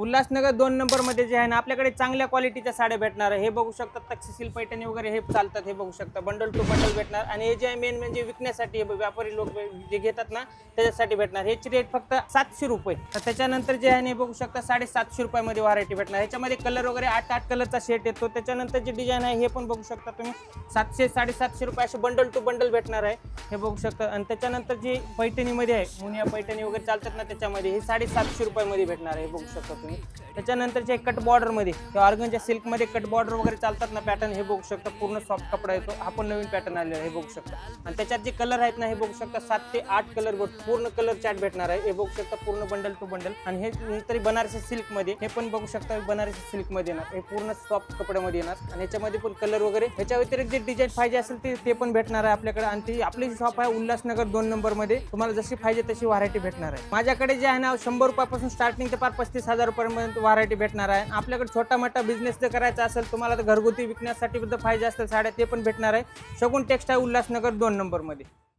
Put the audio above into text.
उल्हासनगर 2 नंबरमध्ये जे आहे ना आपल्याकडे चांगल्या क्वालिटीच्या साड्या भेटणार आहे। हे बघू शकता तक्षशिल पैठणी वगैरे हे चालतात, हे बघू शकता बंडल टू बंडल भेटणार। आणि हे जे आहे मेन म्हणजे विकण्यासाठी व्यापारी लोक जे घेतात ना त्याच्यासाठी भेटणार। ह्याची रेट फक्त 700 रुपये। तर त्याच्यानंतर जे आहे हे बघू शकता 750 रुपयामध्ये व्हरायटी भेटणार। ह्याच्यामध्ये कलर वगैरे 8 कलरचा सेट येतो। त्याच्यानंतर जे डिझाईन आहे हे पण बघू शकता तुम्ही 700 750 रुपये असे बंडल टू बंडल भेटणार आहे, हे बघू शकता। आणि त्याच्यानंतर जे पैठणीमध्ये आहे मुनिया पैठणी वगैरे चालतात ना त्याच्यामध्ये हे 750 रुपयामध्ये भेटणार आहे, बघू शकता तुम्ही। त्याच्यानंतर जे कट बॉर्डर मध्ये ऑर्गनच्या सिल्क मध्ये कट बॉर्डर वगैरे चालतात ना पॅटर्न, हे बघू शकता पूर्ण सॉफ्ट कपडा येतो। हा पण नवीन पॅटर्न आलेला आहे, हे बघू शकता। आणि त्याच्यात जे कलर आहेत ना हे बघू शकता 7 ते 8 कलर पूर्ण कलर चार्ट भेटणार आहे, हे बघू शकता पूर्ण बंडल टू बंडल। आणि हे नंतर बनारसी सिल्क मध्ये हे पण बघू शकता बनारसी सिल्क मध्ये येणार, हे पूर्ण सॉफ्ट कपड्यामध्ये येणार। आणि ह्याच्यामध्ये पण कलर वगैरे ह्याच्या व्यतिरिक्त जे डिझाईन पाहिजे असेल ते पण भेटणार आहे आपल्याकडे। आणि ती आपली शॉप आहे उल्हासनगर 2 नंबर मध्ये, तुम्हाला जशी पाहिजे तशी व्हरायटी भेटणार आहे। माझ्याकडे जे आहे ना 100 रुपयापासून स्टार्टिंग ते 35,000 रुपयापर्यंत व्हरायटी भेटणार आहे। आपल्याकडे छोटा मोठा बिझनेस जर करायचा असेल, तुम्हाला घरगुती विकण्यासाठी पाहिजे असेल साड्या ते पण भेटणार आहे। शगुन टेक्सटाईल उल्हासनगर 2 नंबर मध्ये।